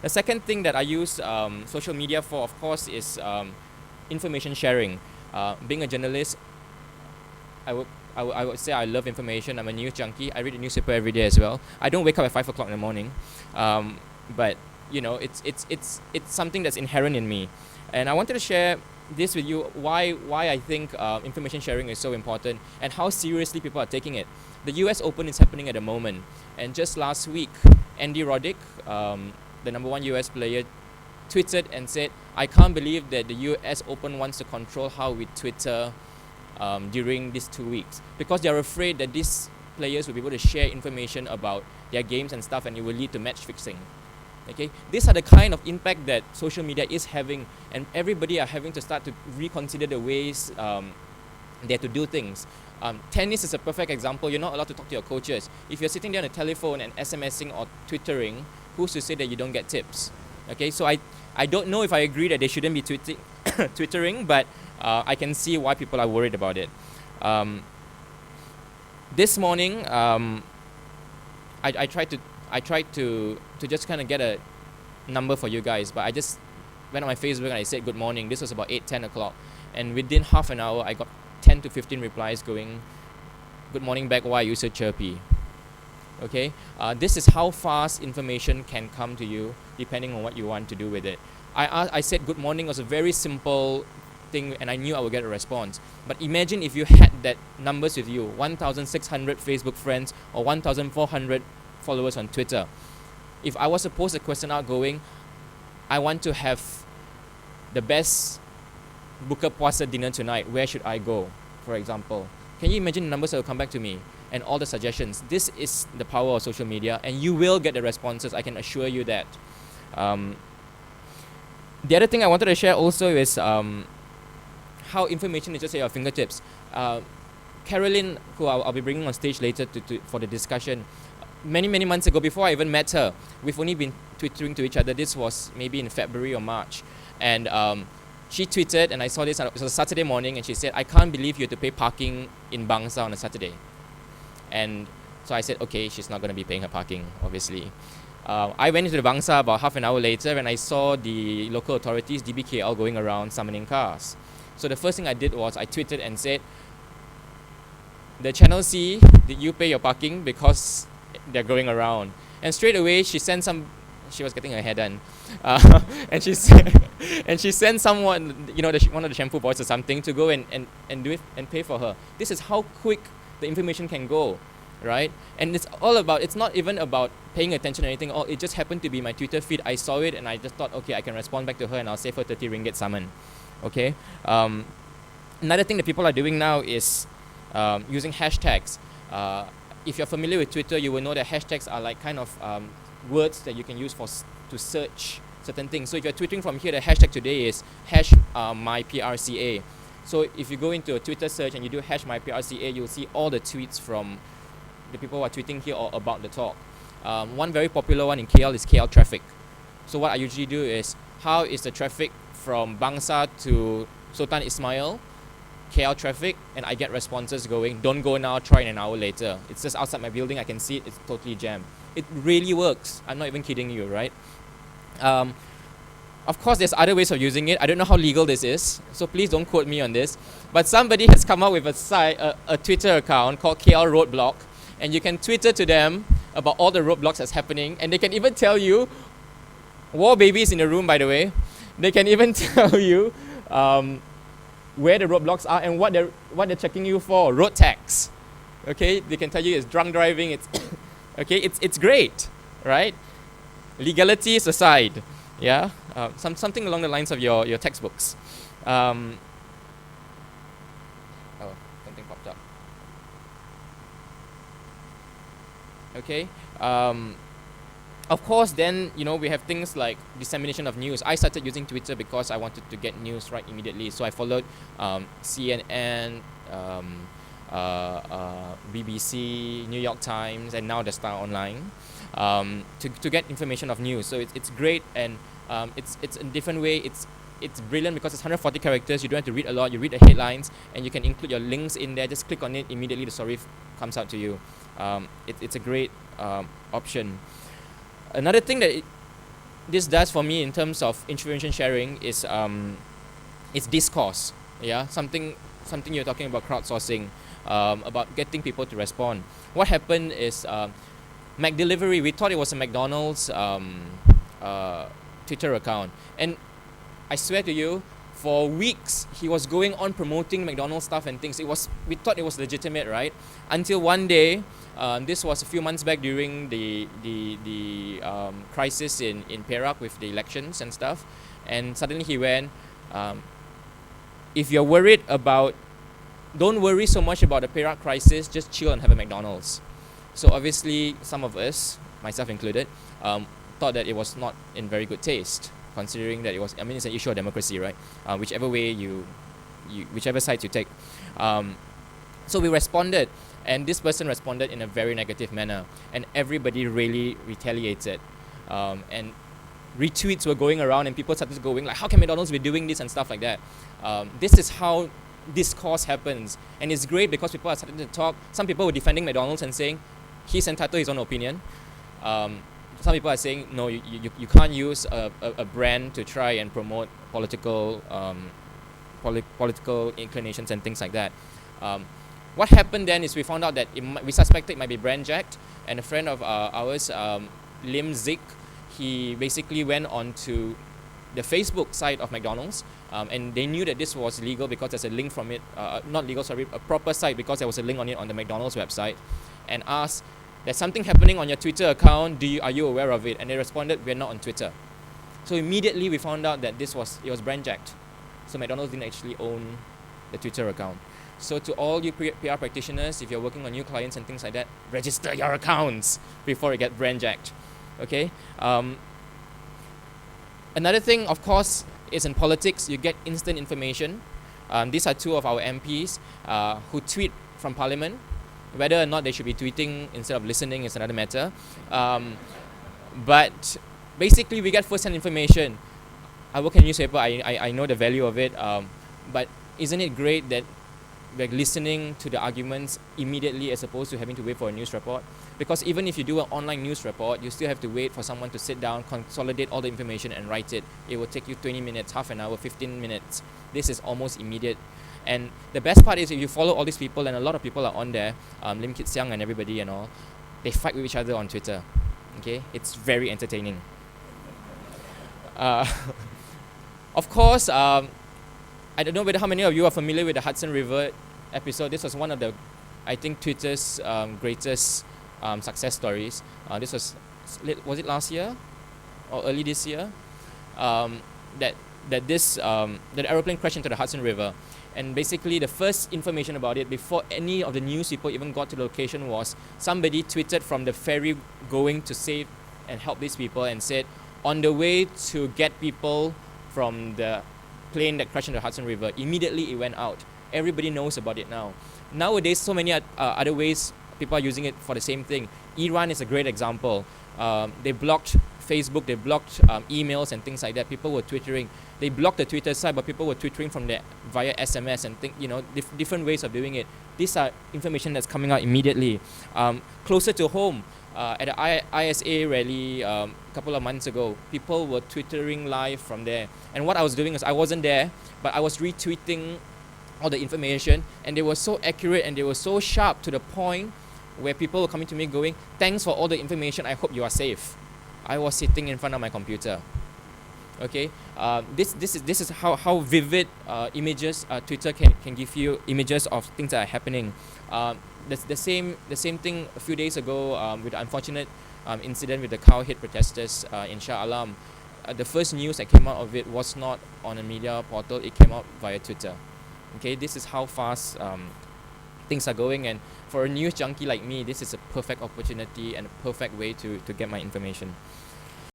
The second thing that I use social media for, of course, is information sharing. Being a journalist, I would say I love information. I'm a news junkie. I read the newspaper every day as well. I don't wake up at 5 o'clock in the morning, but it's something that's inherent in me, and I wanted to share this with you. Why I think information sharing is so important and how seriously people are taking it. The U.S. Open is happening at the moment, and just last week, Andy Roddick, the number one U.S. player, tweeted and said, "I can't believe that the U.S. Open wants to control how we Twitter during these 2 weeks, because they are afraid that these players will be able to share information about their games and stuff, and it will lead to match fixing." Okay, these are the kind of impact that social media is having, and everybody are having to start to reconsider the ways they have to do things. Tennis is a perfect example. You're not allowed to talk to your coaches. If you're sitting there on the telephone and SMSing or Twittering, who's to say that you don't get tips? Okay, so I don't know if I agree that they shouldn't be Twittering, but I can see why people are worried about it. This morning, I tried to just kind of get a number for you guys, but I just went on my Facebook and I said good morning. This was about 8-10 o'clock, and within half an hour I got 10 to 15 replies going, "Good morning back, why are you so chirpy?" Okay, this is how fast information can come to you depending on what you want to do with it. I said good morning was a very simple thing, and I knew I would get a response. But imagine if you had that numbers with you, 1,600 Facebook friends or 1,400 followers on Twitter. If I was to post a question out going, "I want to have the best buka puasa dinner tonight, where should I go?" for example, can you imagine the numbers that will come back to me and all the suggestions? This is the power of social media, and you will get the responses, I can assure you that. The other thing I wanted to share also is how information is just at your fingertips. Caroline, who I'll be bringing on stage later for the discussion, many months ago, before I even met her, we've only been twittering to each other. This was maybe in February or March, and she tweeted, and I saw this. It was a Saturday morning, and she said, "I can't believe you have to pay parking in Bangsa on a Saturday." And so I said, okay, she's not going to be paying her parking, obviously. I went into the Bangsa about half an hour later, and I saw the local authorities, DBKL, going around summoning cars. So the first thing I did was I tweeted and said, "The Channel C, did you pay your parking? Because they're going around." And straight away, she sent some. She was getting her hair done, and she sent someone, one of the shampoo boys or something, to go and do it and pay for her. This is how quick the information can go, right? And it's all about. It's not even about paying attention or anything. It just happened to be my Twitter feed. I saw it and I just thought, okay, I can respond back to her and I'll save her 30 ringgit summon. Okay. Another thing that people are doing now is using hashtags. If you're familiar with Twitter, you will know that hashtags are like kind of words that you can use to search certain things. So if you're tweeting from here, the hashtag today is #myprca. So if you go into a Twitter search and you do #myprca, you'll see all the tweets from the people who are tweeting here or about the talk. One very popular one in KL is KL traffic. So what I usually do is, how is the traffic from Bangsa to Sultan Ismail? KL traffic, and I get responses going, "Don't go now, try in an hour later." It's just outside my building, I can see it, it's totally jammed. It really works. I'm not even kidding you, right? Of course, there's other ways of using it. I don't know how legal this is, so please don't quote me on this. But somebody has come up with a Twitter account called KL Roadblock, and you can Twitter to them about all the roadblocks that's happening, and they can even tell you, war babies in the room, by the way, they can even tell you where the roadblocks are and what they're checking you for. Road tax. Okay, they can tell you it's drunk driving. It's okay. It's great, right? Legalities aside, yeah. Something along the lines of your textbooks. Something popped up. Okay. Of course, then, we have things like dissemination of news. I started using Twitter because I wanted to get news right immediately. So I followed CNN, BBC, New York Times, and now the Star Online to get information of news. So it's great, and it's a different way. It's brilliant because it's 140 characters. You don't have to read a lot. You read the headlines, and you can include your links in there. Just click on it, immediately the story comes out to you. It's a great option. Another thing that this does for me in terms of information sharing is it's discourse. Yeah, something you're talking about crowdsourcing, about getting people to respond. What happened is McDelivery. We thought it was a McDonald's Twitter account, and I swear to you, for weeks he was going on promoting McDonald's stuff and things. We thought it was legitimate, right? Until one day, this was a few months back during the crisis in Perak with the elections and stuff, and suddenly he went, if you're worried about, don't worry so much about the Perak crisis, just chill and have a McDonald's. So obviously some of us, myself included, thought that it was not in very good taste, considering that it's an issue of democracy, right? Whichever way whichever side you take. So we responded, and this person responded in a very negative manner, and everybody really retaliated, and retweets were going around, and people started going like, how can McDonald's be doing this and stuff like that. This is how discourse happens, and it's great because people are starting to talk. Some people were defending McDonald's and saying he's entitled to his own opinion. Some people are saying no, you can't use a brand to try and promote political inclinations and things like that. What happened then is we found out that we suspected it might be brand jacked, and a friend of ours, Lim Zik, he basically went on to the Facebook side of McDonald's, and they knew that this was legal because there's a link from it, not legal, sorry, a proper site, because there was a link on it on the McDonald's website, and asked, there's something happening on your Twitter account, are you aware of it? And they responded, we're not on Twitter. So immediately we found out that it was brand jacked. So McDonald's didn't actually own the Twitter account. So to all you PR practitioners, if you're working on new clients and things like that, register your accounts before it gets brand jacked. Okay? Another thing, of course, is in politics, you get instant information. These are two of our MPs who tweet from Parliament. Whether or not they should be tweeting instead of listening is another matter. But basically, we get first-hand information. I work in a newspaper, I know the value of it. But isn't it great that we're listening to the arguments immediately as opposed to having to wait for a news report? Because even if you do an online news report, you still have to wait for someone to sit down, consolidate all the information and write it. It will take you 20 minutes, half an hour, 15 minutes. This is almost immediate. And the best part is if you follow all these people, and a lot of people are on there, Lim Kit Siang and everybody and all, they fight with each other on Twitter. Okay? It's very entertaining. Of course, I don't know whether how many of you are familiar with the Hudson River episode. This was one of the, I think, Twitter's greatest success stories. This was it last year or early this year? That the aeroplane crashed into the Hudson River. And basically the first information about it before any of the news people even got to the location was somebody tweeted from the ferry going to save and help these people and said, on the way to get people from the plane that crashed into the Hudson River, immediately it went out. Everybody knows about it now. Nowadays, so many other ways people are using it for the same thing. Iran is a great example. They blocked Facebook, they blocked emails and things like that. People were twittering. They blocked the Twitter side, but people were twittering from there via SMS and different ways of doing it. These are information that's coming out immediately. Closer to home, at the ISA rally a couple of months ago, people were twittering live from there. And what I was doing is, I wasn't there, but I was retweeting all the information, and they were so accurate and they were so sharp to the point where people were coming to me going, thanks for all the information, I hope you are safe. I was sitting in front of my computer. Okay, this is how vivid images Twitter can give you images of things that are happening. The same thing a few days ago with the unfortunate incident with the cowhead protesters in Shah Alam. The first news that came out of it was not on a media portal; it came out via Twitter. Okay, this is how fast things are going, and for a news junkie like me, this is a perfect opportunity and a perfect way to get my information.